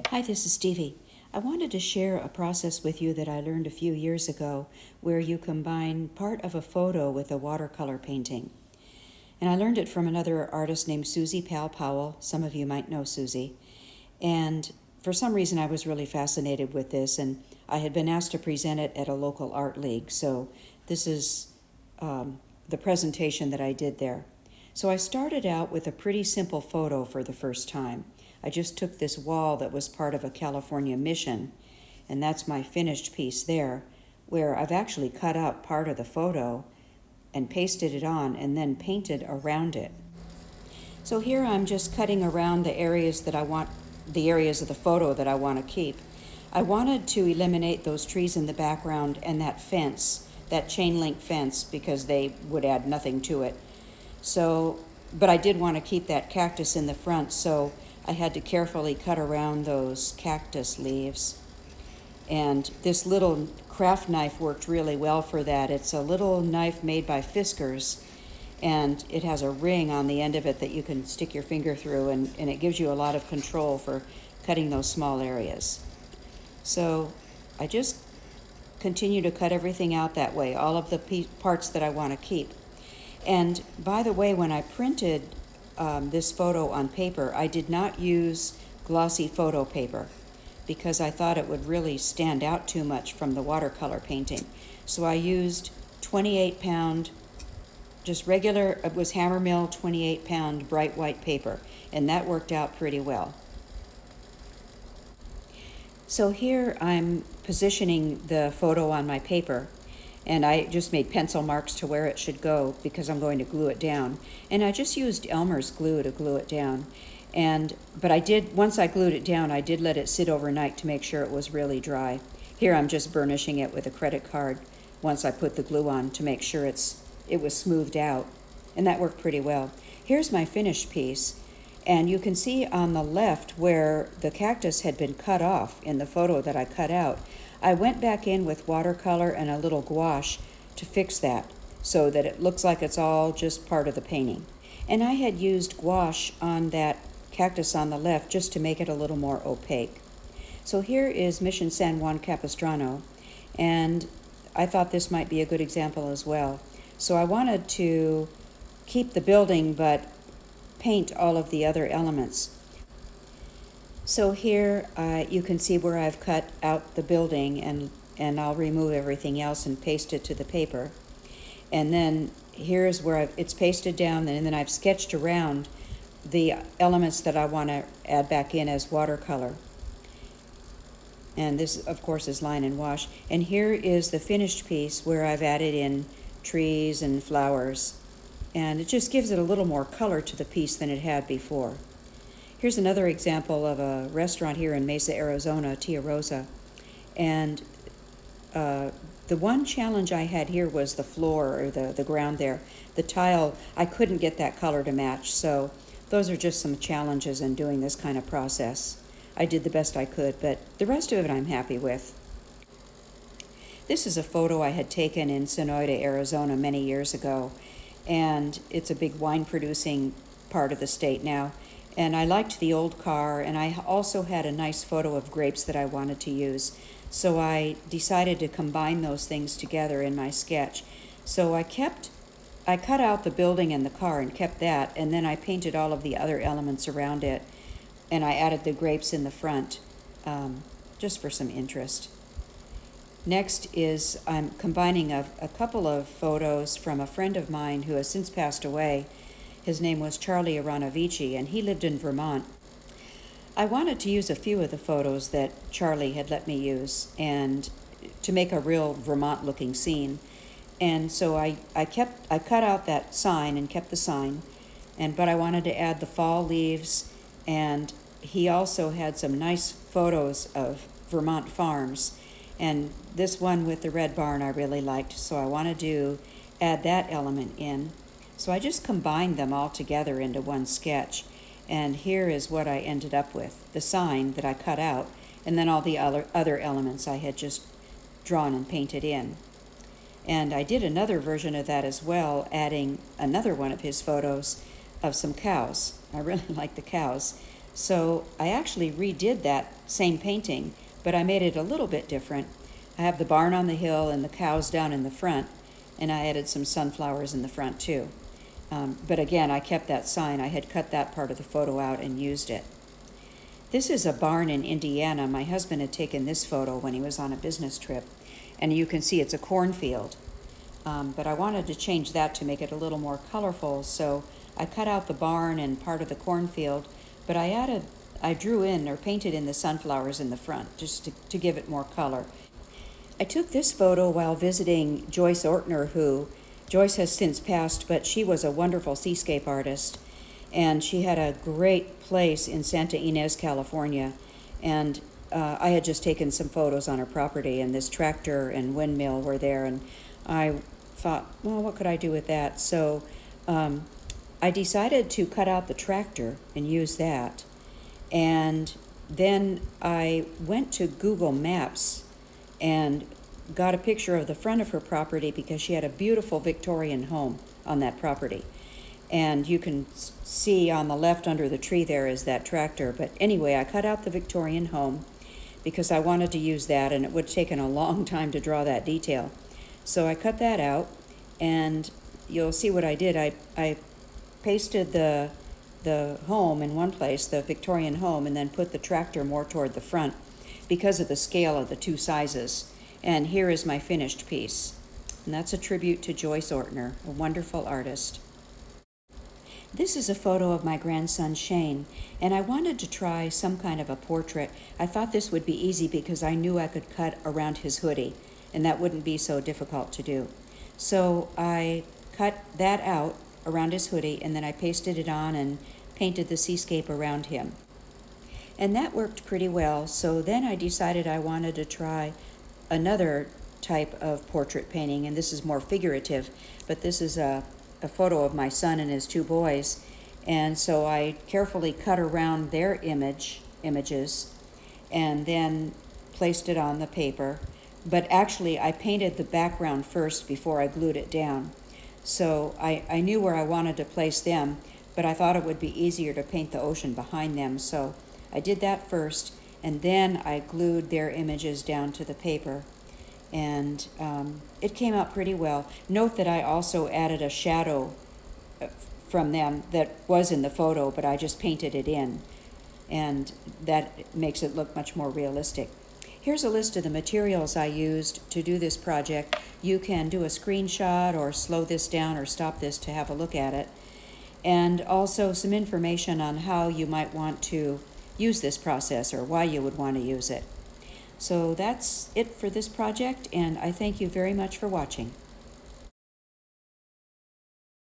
Hi, this is Stevie. I wanted to share a process with you that I learned a few years ago where you combine part of a photo with a watercolor painting. And I learned it from another artist named Susie Powell. Some of you might know Susie. And for some reason, I was really fascinated with this, and I had been asked to present it at a local art league. So this is the presentation that I did there. So I started out with a pretty simple photo for the first time. I just took this wall that was part of a California mission, and that's my finished piece there, where I've actually cut out part of the photo and pasted it on and then painted around it. So here I'm just cutting around the areas that I want, the areas of the photo that I want to keep. I wanted to eliminate those trees in the background and that fence, that chain link fence, because they would add nothing to it. So, but I did want to keep that cactus in the front, so I had to carefully cut around those cactus leaves. And this little craft knife worked really well for that. It's a little knife made by Fiskars, and it has a ring on the end of it that you can stick your finger through, and it gives you a lot of control for cutting those small areas. So I just continue to cut everything out that way, all of the parts that I want to keep. And by the way, when I printed this photo on paper, I did not use glossy photo paper because I thought it would really stand out too much from the watercolor painting. So I used 28-pound, just regular, it was Hammermill 28-pound bright white paper, and that worked out pretty well. So here I'm positioning the photo on my paper, and I just made pencil marks to where it should go because I'm going to glue it down. And I just used Elmer's glue to glue it down. But I did, once I glued it down, I did let it sit overnight to make sure it was really dry. Here I'm just burnishing it with a credit card once I put the glue on to make sure it was smoothed out. And that worked pretty well. Here's my finished piece. And you can see on the left where the cactus had been cut off in the photo that I cut out. I went back in with watercolor and a little gouache to fix that so that it looks like it's all just part of the painting. And I had used gouache on that cactus on the left just to make it a little more opaque. So here is Mission San Juan Capistrano, and I thought this might be a good example as well. So I wanted to keep the building but paint all of the other elements. So here you can see where I've cut out the building, and I'll remove everything else and paste it to the paper. And then here's where it's pasted down, and then I've sketched around the elements that I want to add back in as watercolor. And this, of course, is line and wash. And here is the finished piece where I've added in trees and flowers. And it just gives it a little more color to the piece than it had before. Here's another example of a restaurant here in Mesa, Arizona, Tia Rosa. And the one challenge I had here was the floor, or the ground there. The tile, I couldn't get that color to match, so those are just some challenges in doing this kind of process. I did the best I could, but the rest of it I'm happy with. This is a photo I had taken in Sonoyta, Arizona many years ago, and it's a big wine-producing part of the state now. And I liked the old car, and I also had a nice photo of grapes that I wanted to use. So I decided to combine those things together in my sketch. So I cut out the building and the car and kept that, and then I painted all of the other elements around it, and I added the grapes in the front, just for some interest. Next is I'm combining a couple of photos from a friend of mine who has since passed away. His name was Charlie Aranovici, and he lived in Vermont. I wanted to use a few of the photos that Charlie had let me use and to make a real Vermont-looking scene. And so I cut out that sign and kept the sign, but I wanted to add the fall leaves, and he also had some nice photos of Vermont farms. And this one with the red barn I really liked, so I wanted to add that element in. So I just combined them all together into one sketch, and here is what I ended up with. The sign that I cut out, and then all the other elements I had just drawn and painted in. And I did another version of that as well, adding another one of his photos of some cows. I really like the cows. So I actually redid that same painting, but I made it a little bit different. I have the barn on the hill and the cows down in the front, and I added some sunflowers in the front too. But again, I kept that sign. I had cut that part of the photo out and used it. This is a barn in Indiana. My husband had taken this photo when he was on a business trip, and you can see it's a cornfield. But I wanted to change that to make it a little more colorful, so I cut out the barn and part of the cornfield, but I drew in or painted in the sunflowers in the front just to give it more color. I took this photo while visiting Joyce Ortner, who Joyce has since passed, but she was a wonderful seascape artist, and she had a great place in Santa Ynez, California, and I had just taken some photos on her property, and this tractor and windmill were there, and I thought, well, what could I do with that? So I decided to cut out the tractor and use that, and then I went to Google Maps and got a picture of the front of her property because she had a beautiful Victorian home on that property. And you can see on the left under the tree there is that tractor. But anyway, I cut out the Victorian home because I wanted to use that, and it would have taken a long time to draw that detail. So I cut that out, and you'll see what I did. I pasted the home in one place, the Victorian home, and then put the tractor more toward the front because of the scale of the two sizes. And here is my finished piece. And that's a tribute to Joyce Ortner, a wonderful artist. This is a photo of my grandson Shane, and I wanted to try some kind of a portrait. I thought this would be easy because I knew I could cut around his hoodie, and that wouldn't be so difficult to do. So I cut that out around his hoodie, and then I pasted it on and painted the seascape around him. And that worked pretty well, so then I decided I wanted to try another type of portrait painting, and this is more figurative, but this is a photo of my son and his two boys, and so I carefully cut around their images and then placed it on the paper. But actually I painted the background first before I glued it down. So I knew where I wanted to place them, but I thought it would be easier to paint the ocean behind them, so I did that first, and then I glued their images down to the paper, and it came out pretty well. Note that I also added a shadow from them that was in the photo, but I just painted it in, and that makes it look much more realistic. Here's a list of the materials I used to do this project. You can do a screenshot or slow this down or stop this to have a look at it, and also some information on how you might want to use this process or why you would want to use it. So that's it for this project, and I thank you very much for watching.